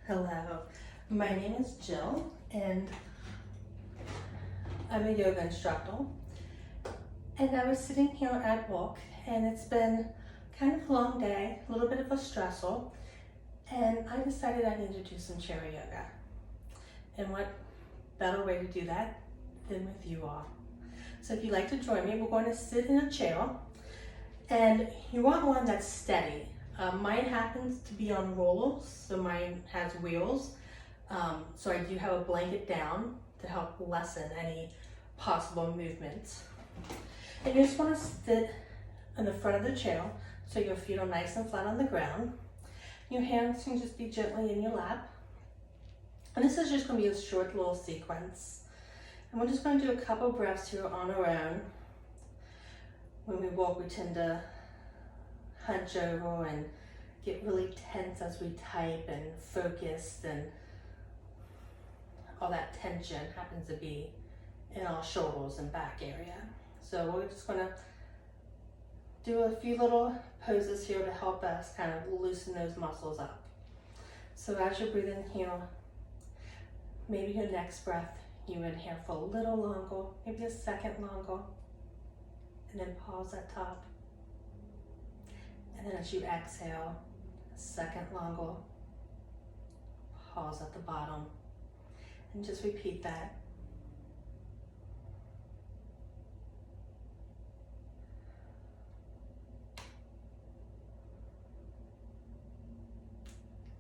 Hello, my name is Jill and I'm a yoga instructor. And I was sitting here at work and it's been kind of a long day, a little bit of a stressor, and I decided I needed to do some chair yoga. And what better way to do that than with you all. So if you'd like to join me, we're going to sit in a chair and you want one that's steady. Mine happens to be on rollers, so mine has wheels. So I do have a blanket down to help lessen any possible movements. And you just want to sit in the front of the chair so your feet are nice and flat on the ground. Your hands can just be gently in your lap. And this is just going to be a short little sequence. And we're just going to do a couple breaths here on our own. When we walk, we tend to hunch over and get really tense as we type and focused, and all that tension happens to be in our shoulders and back area. So we're just gonna do a few little poses here to help us kind of loosen those muscles up. So as you're breathing here, maybe your next breath, you inhale for a little longer, maybe a second longer, and then pause at top. And then as you exhale, a second longer, pause at the bottom, and just repeat that.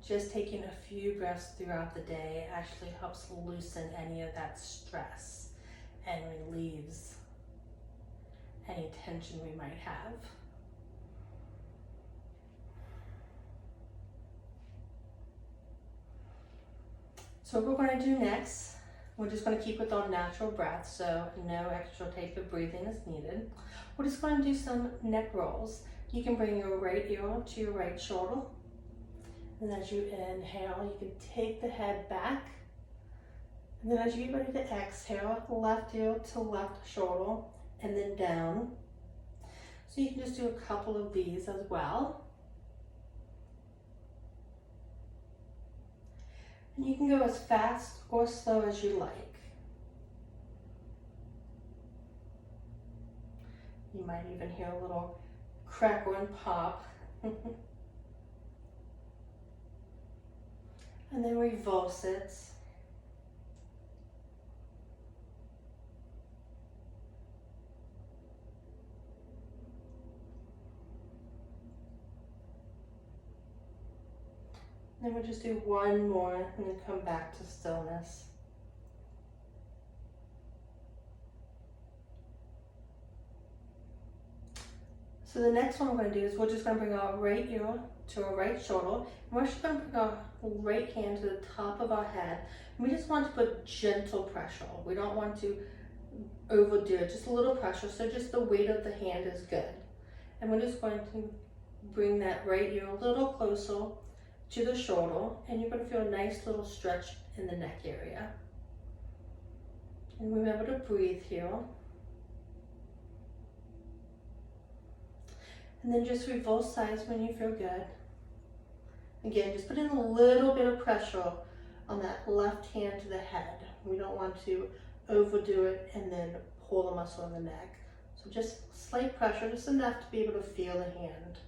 Just taking a few breaths throughout the day actually helps loosen any of that stress and relieves any tension we might have. So what we're going to do next, we're just going to keep with our natural breath, so no extra type of breathing is needed. We're just going to do some neck rolls. You can bring your right ear to your right shoulder. And as you inhale, you can take the head back. And then as you get ready to exhale, left ear to left shoulder, and then down. So you can just do a couple of these as well. And you can go as fast or slow as you like. You might even hear a little crackle and pop. And then reverse it. Then we'll just do one more and then come back to stillness. So the next one we're going to do is we're just going to bring our right ear to our right shoulder. And we're just going to bring our right hand to the top of our head. And we just want to put gentle pressure. We don't want to overdo it, just a little pressure. So just the weight of the hand is good. And we're just going to bring that right ear a little closer to the shoulder, and you're going to feel a nice little stretch in the neck area. And remember to breathe here. And then just reverse sides when you feel good. Again, just put in a little bit of pressure on that left hand to the head. We don't want to overdo it and then pull the muscle in the neck. So just slight pressure, just enough to be able to feel the hand.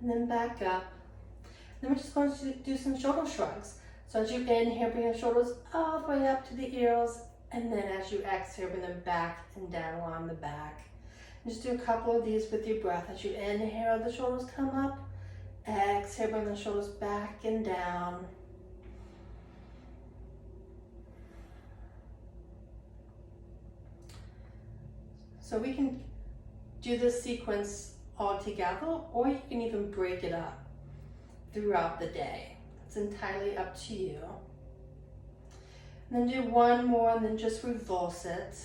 And then back up. Then we're just going to do some shoulder shrugs. So as you inhale, bring your shoulders all the way up to the ears, and then as you exhale, bring them back and down along the back. And just do a couple of these with your breath. As you inhale, the shoulders come up. Exhale, bring the shoulders back and down. So we can do this sequence all together, or you can even break it up throughout the day. It's entirely up to you. And then do one more and then just reverse it.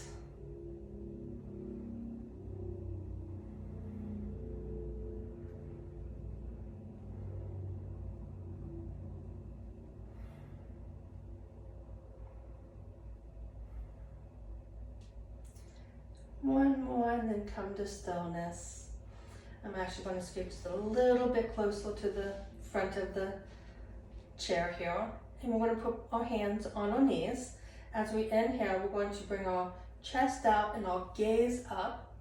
One more and then come to stillness. I'm actually going to scoot just a little bit closer to the front of the chair here. And we're going to put our hands on our knees. As we inhale, we're going to bring our chest out and our gaze up.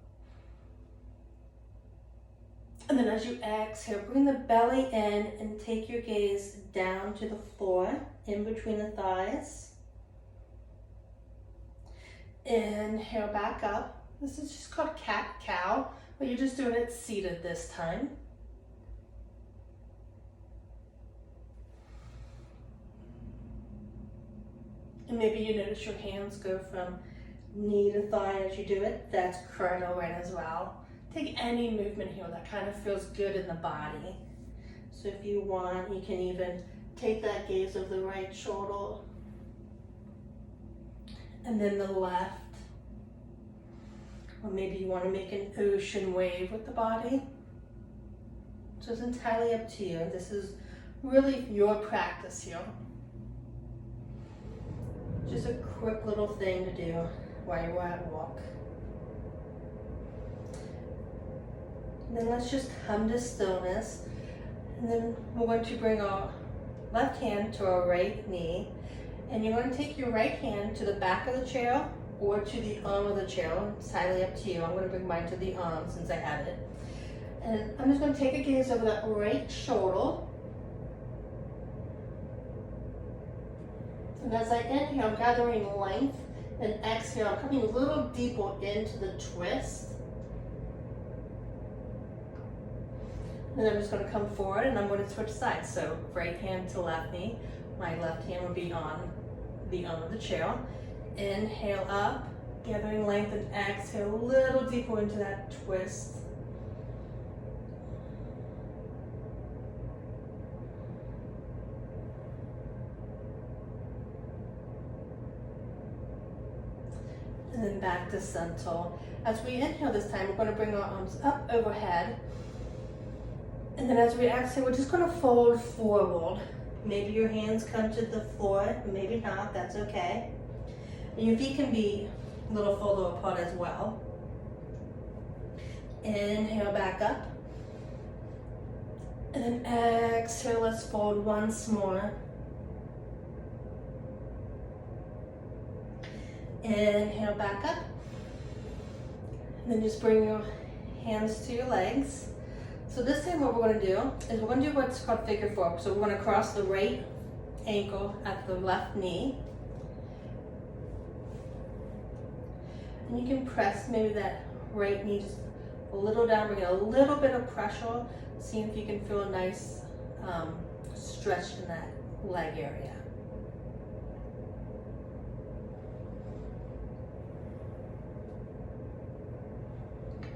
And then as you exhale, bring the belly in and take your gaze down to the floor, in between the thighs. Inhale back up. This is just called cat-cow, but you're just doing it seated this time. And maybe you notice your hands go from knee to thigh as you do it. That's quite all right as well. Take any movement here that kind of feels good in the body. So if you want, you can even take that gaze of the right shoulder and then the left. Or maybe you want to make an ocean wave with the body. So it's entirely up to you. This is really your practice here. Just a quick little thing to do while you're at walk. And then let's just come to stillness. And then we're going to bring our left hand to our right knee. And you're going to take your right hand to the back of the chair or to the arm of the chair. It's entirely up to you. I'm going to bring mine to the arm since I have it. And I'm just going to take a gaze over that right shoulder. And as I inhale, I'm gathering length, and exhale, I'm coming a little deeper into the twist. And then I'm just going to come forward and I'm going to switch sides. So right hand to left knee, my left hand will be on the arm of the chair. Inhale up, gathering length, and exhale a little deeper into that twist. And then back to center. As we inhale this time, we're going to bring our arms up overhead. And then as we exhale, we're just going to fold forward. Maybe your hands come to the floor, maybe not, that's okay. And your feet can be a little further apart as well. Inhale back up. And then exhale, let's fold once more. Inhale back up. And then just bring your hands to your legs. So this time what we're going to do is we're going to do what's called figure four. So we're going to cross the right ankle at the left knee. And you can press maybe that right knee just a little down, bring a little bit of pressure. See if you can feel a nice stretch in that leg area.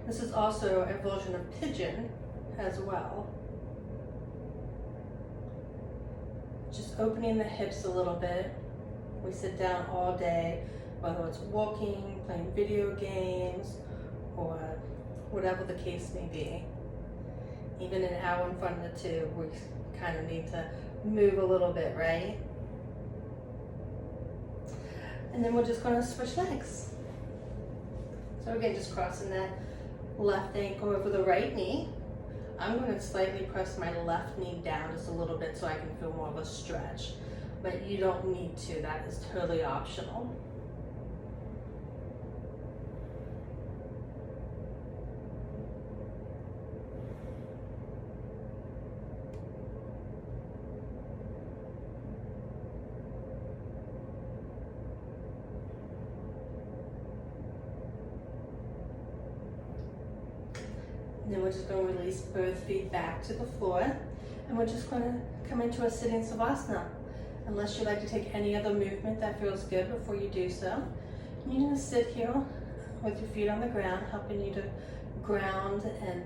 This is also a version of pigeon as well. Just opening the hips a little bit. We sit down all day, whether it's walking, playing video games, or whatever the case may be. Even an hour in front of the tube, we kind of need to move a little bit, right? And then we're just going to switch legs. So again, just crossing that left ankle over the right knee. I'm going to slightly press my left knee down just a little bit so I can feel more of a stretch. But you don't need to, that is totally optional. And then we're just going to release both feet back to the floor. And we're just going to come into a sitting savasana. Unless you'd like to take any other movement that feels good before you do so. You're going to sit here with your feet on the ground, helping you to ground and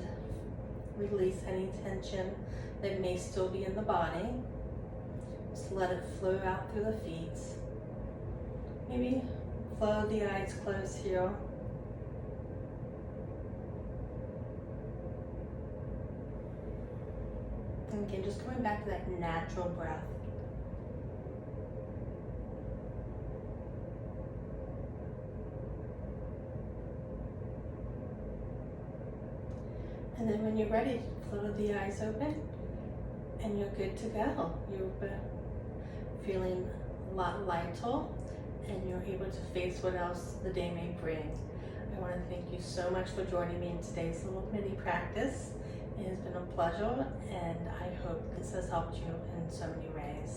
release any tension that may still be in the body. Just let it flow out through the feet. Maybe flow the eyes closed here. And again, just coming back to that natural breath. And then when you're ready, close the eyes open and you're good to go. You're feeling a lot lighter and you're able to face what else the day may bring. I want to thank you so much for joining me in today's little mini practice. It has been a pleasure, and I hope this has helped you in so many ways.